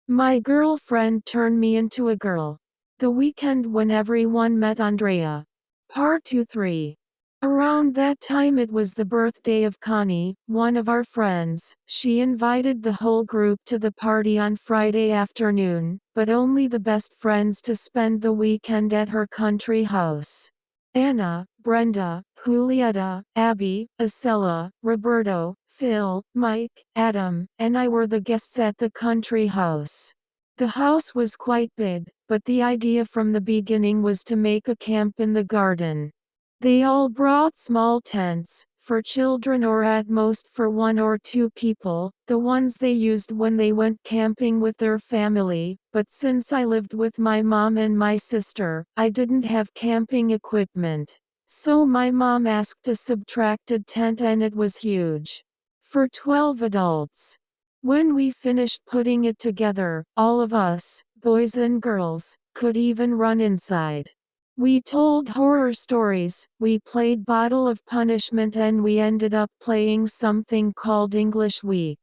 My girlfriend turned me into a girl. The weekend when everyone met Andrea. Part 2-3. Around that time it was the birthday of Connie, one of our friends. She invited the whole group to the party on Friday afternoon, but only the best friends to spend the weekend at her country house. Anna, Brenda, Julieta, Abby, Acela, Roberto, Phil, Mike, Adam, and I were the guests at the country house. The house was quite big, but the idea from the beginning was to make a camp in the garden. They all brought small tents, for children or at most for 1 or 2 people, the ones they used when they went camping with their family, but since I lived with my mom and my sister, I didn't have camping equipment. So my mom asked a subtracted tent and it was huge. For 12 adults. When we finished putting it together, all of us, boys and girls, could even run inside. We told horror stories, we played Bottle of Punishment, and we ended up playing something called English Week.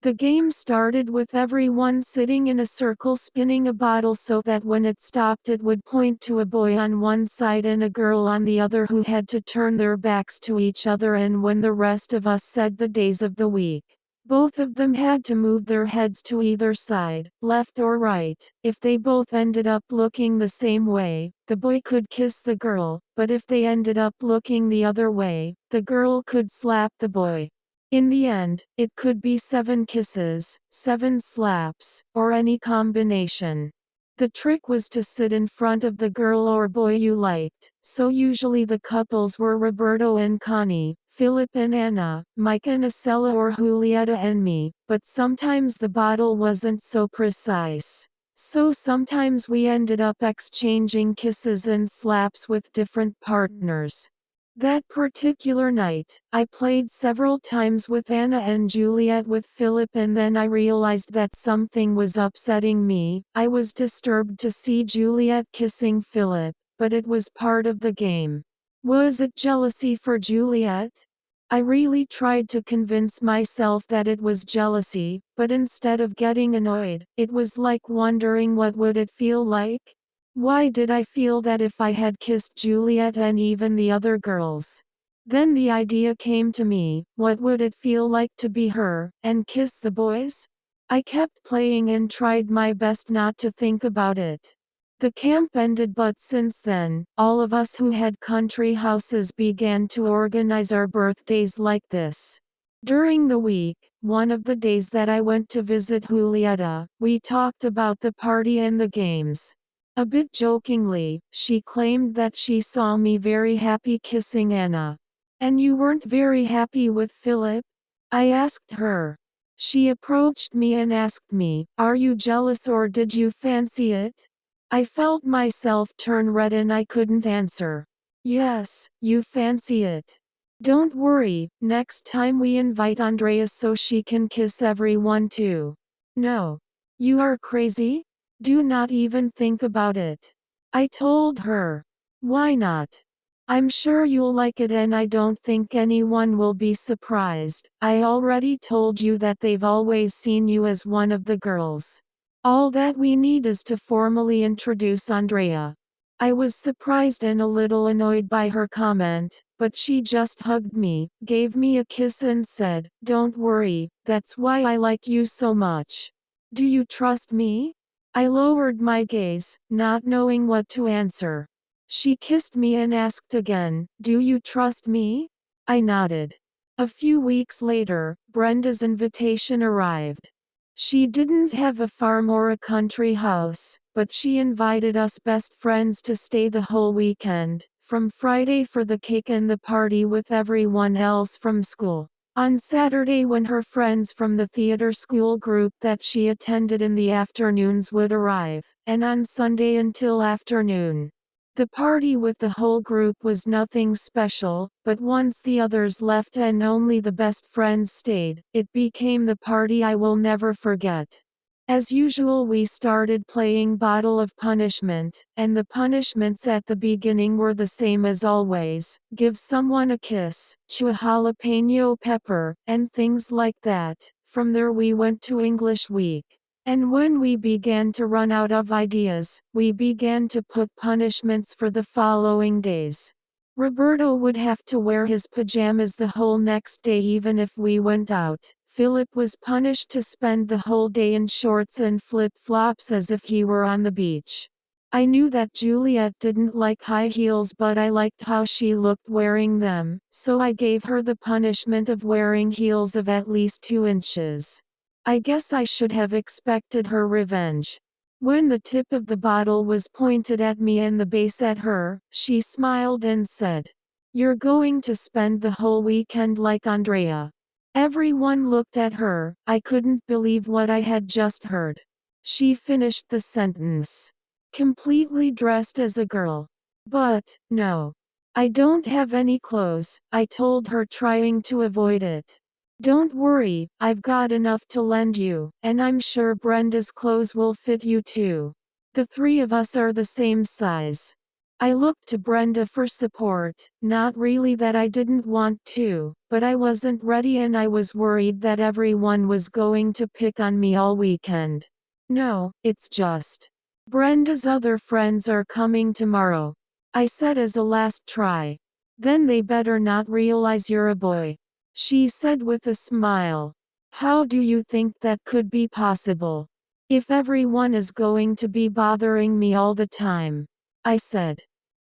The game started with everyone sitting in a circle spinning a bottle so that when it stopped it would point to a boy on one side and a girl on the other who had to turn their backs to each other, and when the rest of us said the days of the week, both of them had to move their heads to either side, left or right. If they both ended up looking the same way, the boy could kiss the girl, but if they ended up looking the other way, the girl could slap the boy. In the end, it could be 7 kisses, 7 slaps, or any combination. The trick was to sit in front of the girl or boy you liked, so usually the couples were Roberto and Connie, Philip and Anna, Mike and Acela, or Julieta and me, but sometimes the bottle wasn't so precise. So sometimes we ended up exchanging kisses and slaps with different partners. That particular night, I played several times with Anna and Juliet with Philip, and then I realized that something was upsetting me. I was disturbed to see Juliet kissing Philip, but it was part of the game. Was it jealousy for Juliet? I really tried to convince myself that it was jealousy, but instead of getting annoyed, it was like wondering what would it feel like? Why did I feel that if I had kissed Juliet and even the other girls? Then the idea came to me, what would it feel like to be her, and kiss the boys? I kept playing and tried my best not to think about it. The camp ended, but since then, all of us who had country houses began to organize our birthdays like this. During the week, one of the days that I went to visit Julieta, we talked about the party and the games. A bit jokingly, she claimed that she saw me very happy kissing Anna. And you weren't very happy with Philip? I asked her. She approached me and asked me, "Are you jealous or did you fancy it?" I felt myself turn red and I couldn't answer. Yes, you fancy it. Don't worry, next time we invite Andrea so she can kiss everyone too. No. You are crazy? Do not even think about it. I told her. Why not? I'm sure you'll like it and I don't think anyone will be surprised. I already told you that they've always seen you as one of the girls. All that we need is to formally introduce Andrea. I was surprised and a little annoyed by her comment, but she just hugged me, gave me a kiss and said, "Don't worry, that's why I like you so much. Do you trust me?" I lowered my gaze, not knowing what to answer. She kissed me and asked again, "Do you trust me?" I nodded. A few weeks later, Brenda's invitation arrived. She didn't have a farm or a country house, but she invited us best friends to stay the whole weekend, from Friday for the cake and the party with everyone else from school. On Saturday, when her friends from the theater school group that she attended in the afternoons would arrive, and on Sunday until afternoon. The party with the whole group was nothing special, but once the others left and only the best friends stayed, it became the party I will never forget. As usual, we started playing Bottle of Punishment, and the punishments at the beginning were the same as always: give someone a kiss, chew a jalapeno pepper, and things like that. From there we went to English Week. And when we began to run out of ideas, we began to put punishments for the following days. Roberto would have to wear his pajamas the whole next day even if we went out. Philip was punished to spend the whole day in shorts and flip-flops as if he were on the beach. I knew that Juliet didn't like high heels, but I liked how she looked wearing them, so I gave her the punishment of wearing heels of at least 2 inches. I guess I should have expected her revenge. When the tip of the bottle was pointed at me and the base at her, she smiled and said, "You're going to spend the whole weekend like Andrea." Everyone looked at her. I couldn't believe what I had just heard. She finished the sentence. "Completely dressed as a girl. But, no. I don't have any clothes," I told her, trying to avoid it. "Don't worry, I've got enough to lend you, and I'm sure Brenda's clothes will fit you too. The 3 of us are the same size." I looked to Brenda for support, not really that I didn't want to, but I wasn't ready and I was worried that everyone was going to pick on me all weekend. "No, it's just. Brenda's other friends are coming tomorrow," I said as a last try. "Then they better not realize you're a boy," she said with a smile. "How do you think that could be possible? If everyone is going to be bothering me all the time," I said.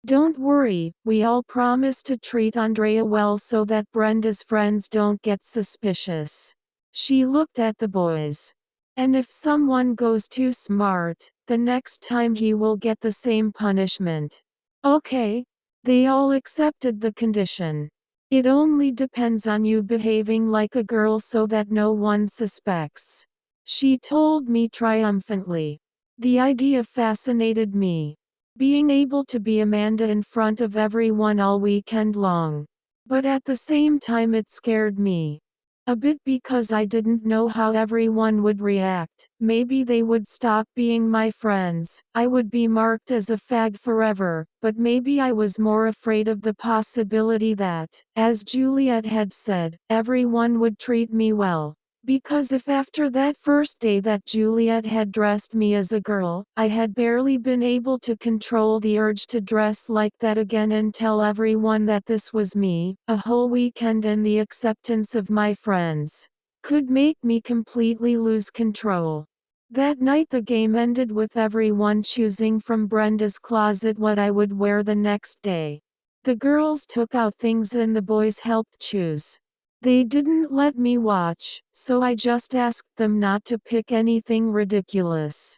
"Don't worry, we all promise to treat Andrea well so that Brenda's friends don't get suspicious." She looked at the boys. "And if someone goes too smart, the next time he will get the same punishment." "Okay." They all accepted the condition. "It only depends on you behaving like a girl so that no one suspects," she told me triumphantly. The idea fascinated me. Being able to be Amanda in front of everyone all weekend long. But at the same time it scared me. A bit because I didn't know how everyone would react. Maybe they would stop being my friends. I would be marked as a fag forever. But maybe I was more afraid of the possibility that, as Juliet had said, everyone would treat me well. Because if after that first day that Juliet had dressed me as a girl, I had barely been able to control the urge to dress like that again and tell everyone that this was me, a whole weekend and the acceptance of my friends could make me completely lose control. That night the game ended with everyone choosing from Brenda's closet what I would wear the next day. The girls took out things and the boys helped choose. They didn't let me watch, so I just asked them not to pick anything ridiculous.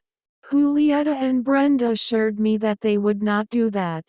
Julieta and Brenda assured me that they would not do that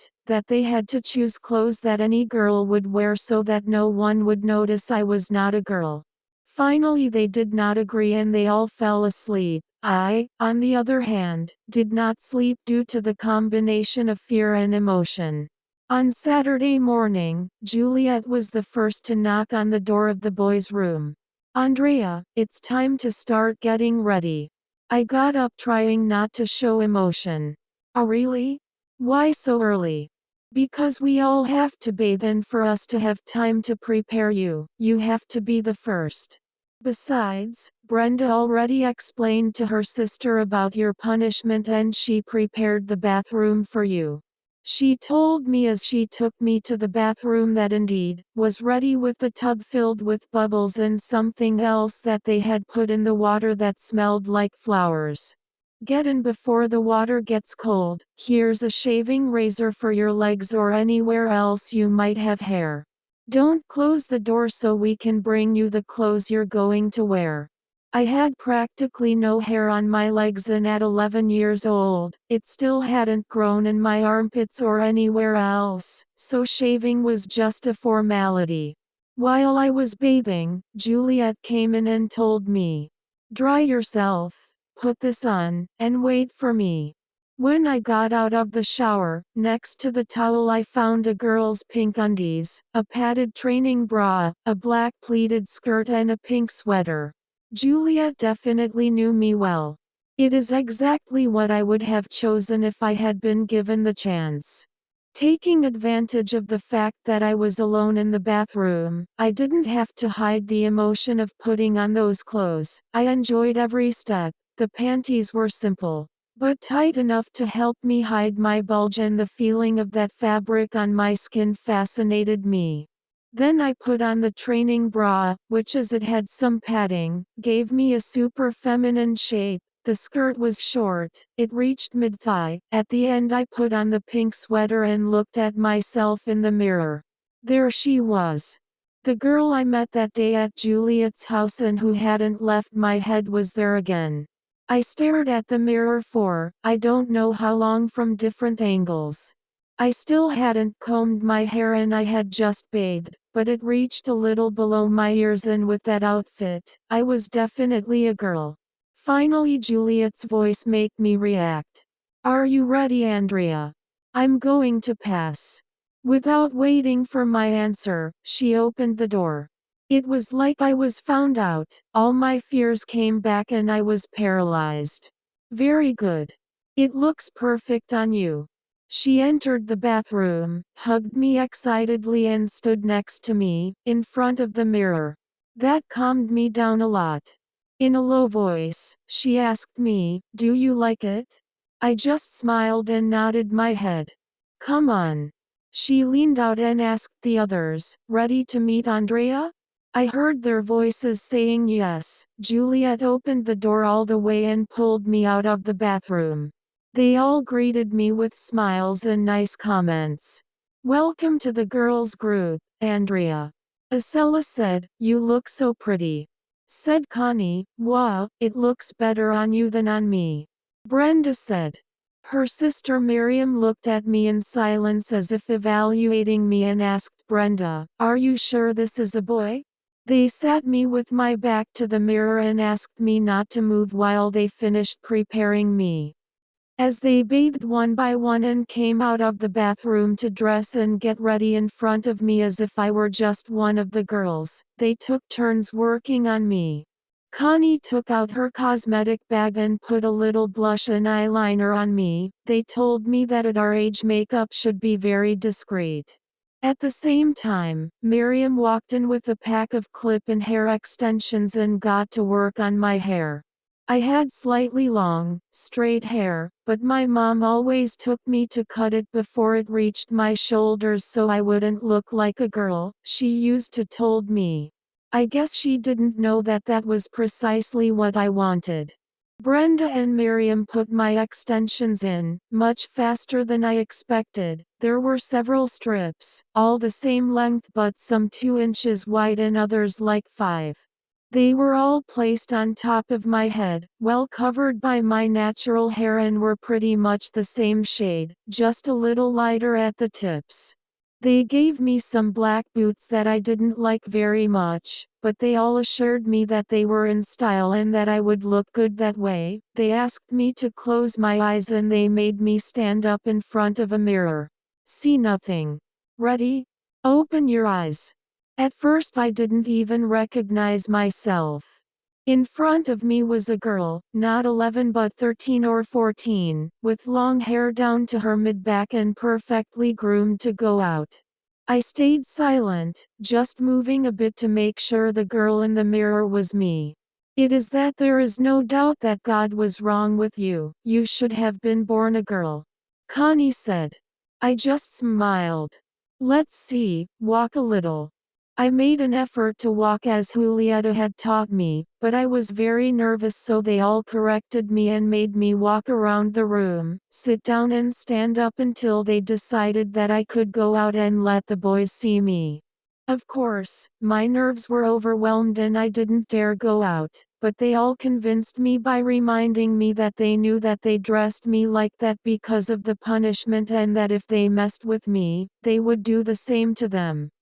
they had to choose clothes that any girl would wear so that no one would notice I was not a girl. Finally they did not agree and they all fell asleep. I, on the other hand, did not sleep due to the combination of fear and emotion. On Saturday morning, Juliet was the first to knock on the door of the boys' room. "Andrea, it's time to start getting ready." I got up trying not to show emotion. "Oh really? Why so early?" "Because we all have to bathe and for us to have time to prepare you, you have to be the first. Besides, Brenda already explained to her sister about your punishment and she prepared the bathroom for you. She told me as she took me to the bathroom that indeed, was ready with the tub filled with bubbles and something else that they had put in the water that smelled like flowers. Get in before the water gets cold. Here's a shaving razor for your legs or anywhere else you might have hair. Don't close the door so we can bring you the clothes you're going to wear." I had practically no hair on my legs and at 11 years old, it still hadn't grown in my armpits or anywhere else, so shaving was just a formality. While I was bathing, Juliet came in and told me, "Dry yourself, put this on, and wait for me." When I got out of the shower, next to the towel I found a girl's pink undies, a padded training bra, a black pleated skirt and a pink sweater. Juliet definitely knew me well. It is exactly what I would have chosen if I had been given the chance. Taking advantage of the fact that I was alone in the bathroom, I didn't have to hide the emotion of putting on those clothes. I enjoyed every step. The panties were simple, but tight enough to help me hide my bulge, and the feeling of that fabric on my skin fascinated me. Then I put on the training bra, which as it had some padding, gave me a super feminine shape. The skirt was short, it reached mid-thigh. At the end I put on the pink sweater and looked at myself in the mirror. There she was. The girl I met that day at Juliet's house and who hadn't left my head was there again. I stared at the mirror for, I don't know how long, from different angles. I still hadn't combed my hair and I had just bathed, but it reached a little below my ears, and with that outfit, I was definitely a girl. Finally Juliet's voice made me react. "Are you ready, Andrea? I'm going to pass." Without waiting for my answer, she opened the door. It was like I was found out. All my fears came back and I was paralyzed. "Very good. It looks perfect on you." She entered the bathroom, hugged me excitedly and stood next to me, in front of the mirror. That calmed me down a lot. In a low voice, she asked me, "Do you like it?" I just smiled and nodded my head. "Come on." She leaned out and asked the others, "Ready to meet Andrea?" I heard their voices saying yes. Juliet opened the door all the way and pulled me out of the bathroom. They all greeted me with smiles and nice comments. "Welcome to the girls' group, Andrea." Acela said, "You look so pretty." Said Connie, "Wow, it looks better on you than on me." Brenda said. Her sister Miriam looked at me in silence as if evaluating me and asked Brenda, "Are you sure this is a boy?" They sat me with my back to the mirror and asked me not to move while they finished preparing me. As they bathed one by one and came out of the bathroom to dress and get ready in front of me as if I were just one of the girls, they took turns working on me. Connie took out her cosmetic bag and put a little blush and eyeliner on me. They told me that at our age makeup should be very discreet. At the same time, Miriam walked in with a pack of clip-in hair extensions and got to work on my hair. I had slightly long, straight hair, but my mom always took me to cut it before it reached my shoulders so I wouldn't look like a girl, she used to told me. I guess she didn't know that that was precisely what I wanted. Brenda and Miriam put my extensions in, much faster than I expected. There were several strips, all the same length but some 2 inches wide and others like 5. They were all placed on top of my head, well covered by my natural hair, and were pretty much the same shade, just a little lighter at the tips. They gave me some black boots that I didn't like very much, but they all assured me that they were in style and that I would look good that way. They asked me to close my eyes and they made me stand up in front of a mirror. "See nothing. Ready? Open your eyes." At first I didn't even recognize myself. In front of me was a girl, not 11 but 13 or 14, with long hair down to her mid-back and perfectly groomed to go out. I stayed silent, just moving a bit to make sure the girl in the mirror was me. "It is that there is no doubt that God was wrong with you. You should have been born a girl," Connie said. I just smiled. "Let's see, walk a little." I made an effort to walk as Julieta had taught me, but I was very nervous, so they all corrected me and made me walk around the room, sit down and stand up until they decided that I could go out and let the boys see me. Of course, my nerves were overwhelmed and I didn't dare go out, but they all convinced me by reminding me that they knew that they dressed me like that because of the punishment and that if they messed with me, they would do the same to them.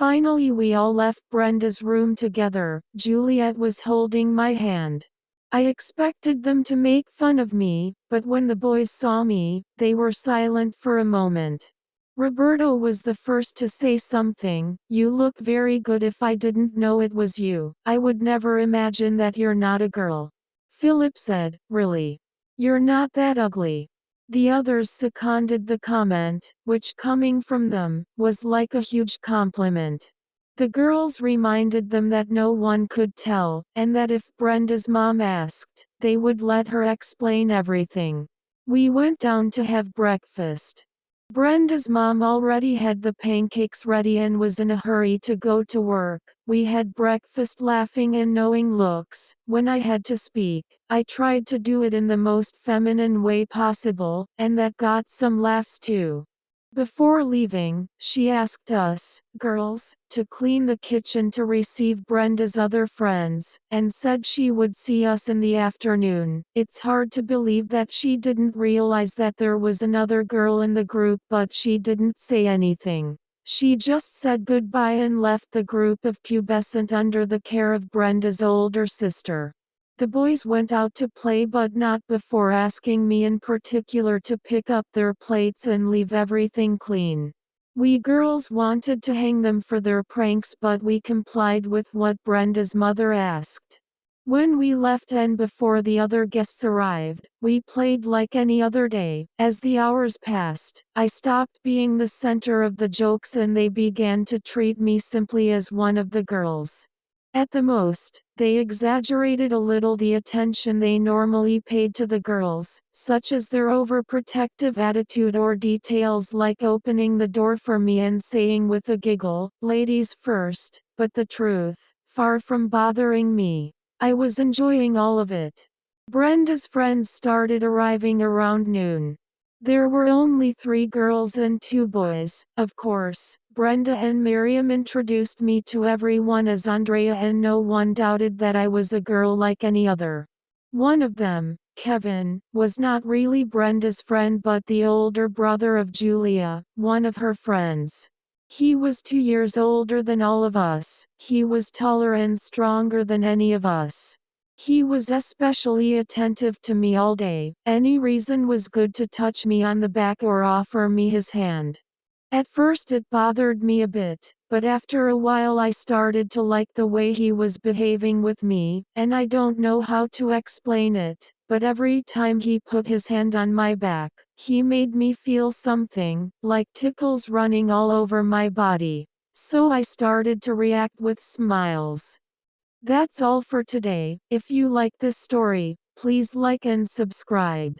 Finally we all left Brenda's room together. Juliet was holding my hand. I expected them to make fun of me, but when the boys saw me, they were silent for a moment. Roberto was the first to say something. "You look very good. If I didn't know it was you, I would never imagine that you're not a girl." Philip said, "Really? You're not that ugly." The others seconded the comment, which coming from them, was like a huge compliment. The girls reminded them that no one could tell, and that if Brenda's mom asked, they would let her explain everything. We went down to have breakfast. Brenda's mom already had the pancakes ready and was in a hurry to go to work. We had breakfast laughing and knowing looks. When I had to speak, I tried to do it in the most feminine way possible, and that got some laughs too. Before leaving, she asked us, girls, to clean the kitchen to receive Brenda's other friends, and said she would see us in the afternoon. It's hard to believe that she didn't realize that there was another girl in the group, but she didn't say anything. She just said goodbye and left the group of pubescent under the care of Brenda's older sister. The boys went out to play, but not before asking me in particular to pick up their plates and leave everything clean. We girls wanted to hang them for their pranks, but we complied with what Brenda's mother asked. When we left and before the other guests arrived, we played like any other day. As the hours passed, I stopped being the center of the jokes and they began to treat me simply as one of the girls. At the most, they exaggerated a little the attention they normally paid to the girls, such as their overprotective attitude or details like opening the door for me and saying with a giggle, "Ladies first," but the truth, far from bothering me, I was enjoying all of it. Brenda's friends started arriving around noon. There were only 3 girls and 2 boys, of course. Brenda and Miriam introduced me to everyone as Andrea, and no one doubted that I was a girl like any other. One of them, Kevin, was not really Brenda's friend but the older brother of Julia, one of her friends. He was 2 years older than all of us. He was taller and stronger than any of us. He was especially attentive to me all day. Any reason was good to touch me on the back or offer me his hand. At first it bothered me a bit, but after a while I started to like the way he was behaving with me, and I don't know how to explain it, but every time he put his hand on my back, he made me feel something, like tickles running all over my body. So I started to react with smiles. That's all for today. If you like this story, please like and subscribe.